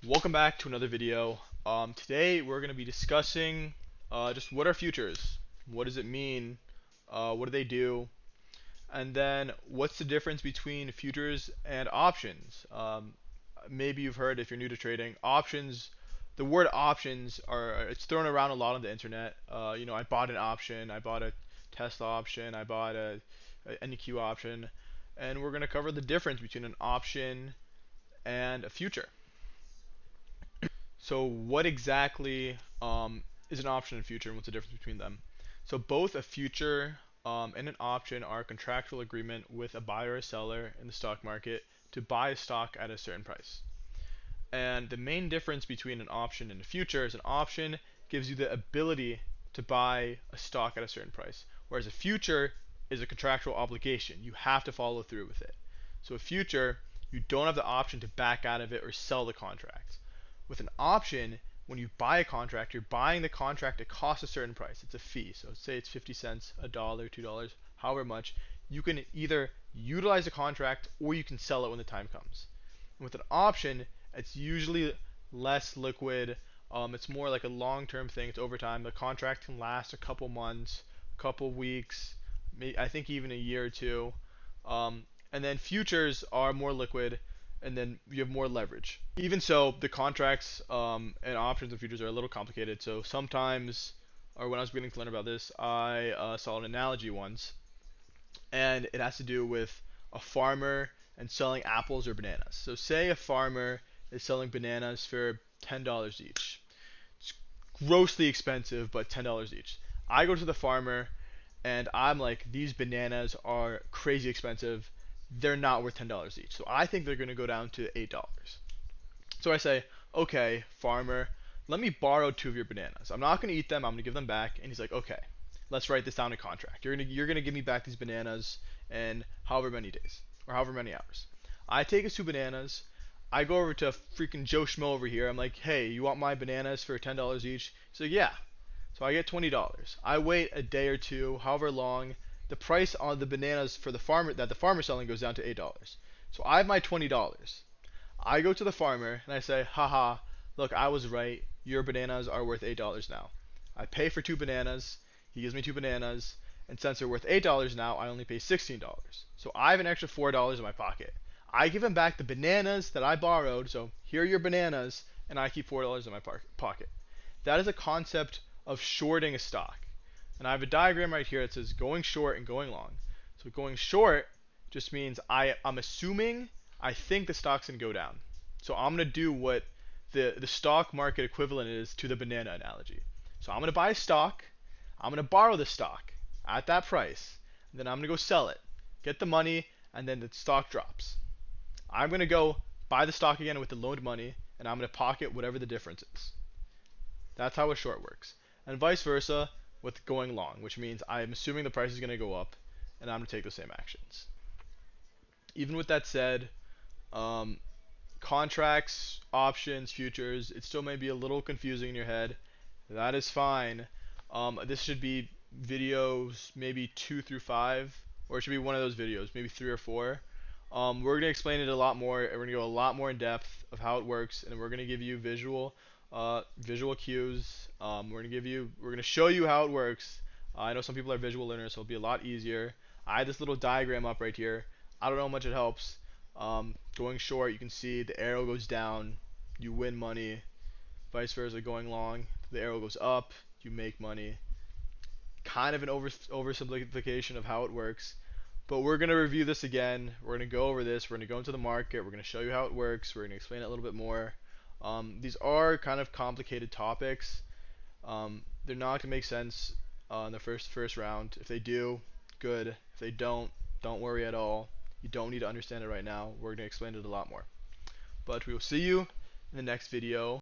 Welcome back to another video. Today we're going to be discussing just what are futures, what does it mean, what do they do, and then what's the difference between futures and options. Maybe you've heard, if you're new to trading, options. The word options it's thrown around a lot on the internet. I bought an option, I bought a Tesla option, I bought a NEQ option, and we're going to cover the difference between an option and a future. So what exactly is an option and future, and what's the difference between them? So both a future and an option are a contractual agreement with a buyer or seller in the stock market to buy a stock at a certain price. And the main difference between an option and a future is an option gives you the ability to buy a stock at a certain price, whereas a future is a contractual obligation. You have to follow through with it. So a future, you don't have the option to back out of it or sell the contract. With an option, when you buy a contract, you're buying the contract at cost a certain price. It's a fee. So say it's 50 cents, a dollar, $2, however much. You can either utilize the contract or you can sell it when the time comes. And with an option, it's usually less liquid. It's more like a long-term thing. It's over time. The contract can last a couple months, a couple weeks, I think even a year or two. And then futures are more liquid, and then you have more leverage. Even so, the contracts and options and futures are a little complicated. So sometimes, or when I was beginning to learn about this, I saw an analogy once, and it has to do with a farmer and selling apples or bananas. So say a farmer is selling bananas for $10 each. It's grossly expensive, but $10 each. I go to the farmer and I'm like, these bananas are crazy expensive. They're not worth $10 each. So I think they're going to go down to $8. So I say, okay, farmer, let me borrow two of your bananas. I'm not going to eat them. I'm going to give them back. And he's like, okay, let's write this down in contract. You're gonna give me back these bananas in however many days or however many hours. I take his two bananas. I go over to freaking Joe Schmo over here. I'm like, hey, you want my bananas for $10 each? He's like, yeah. So I get $20. I wait a day or two, however long. The price on the bananas for the farmer's selling goes down to $8. So I have my $20. I go to the farmer and I say, haha, look, I was right. Your bananas are worth $8 now. I pay for two bananas. He gives me two bananas. And since they're worth $8 now, I only pay $16. So I have an extra $4 in my pocket. I give him back the bananas that I borrowed. So here are your bananas. And I keep $4 in my pocket. That is a concept of shorting a stock. And I have a diagram right here that says going short and going long. So going short just means I'm assuming I think the stock's going to go down. So I'm going to do what the stock market equivalent is to the banana analogy. So I'm going to buy a stock. I'm going to borrow the stock at that price. And then I'm going to go sell it, get the money, and then the stock drops. I'm going to go buy the stock again with the loaned money, and I'm going to pocket whatever the difference is. That's how a short works. And vice versa with going long, which means I'm assuming the price is going to go up, and I'm going to take the same actions. Even with that said, um, contracts, options, futures, it still may be a little confusing in your head. That is fine. This should be videos maybe 2 through 5, or it should be one of those videos, maybe 3 or 4. We're going to explain it a lot more, and we're going to go a lot more in depth of how it works, and we're going to give you visual cues. We're going to show you how it works. I know some people are visual learners, so it'll be a lot easier. I had this little diagram up right here. I don't know how much it helps. Going short, you can see the arrow goes down, you win money. Vice versa, going long, the arrow goes up, you make money. Kind of an oversimplification of how it works. But we're going to review this again. We're going to go over this. We're going to go into the market. We're going to show you how it works. We're going to explain it a little bit more. These are kind of complicated topics. They're not going to make sense in the first round. If they do, good. If they don't worry at all. You don't need to understand it right now. We're going to explain it a lot more. But we will see you in the next video.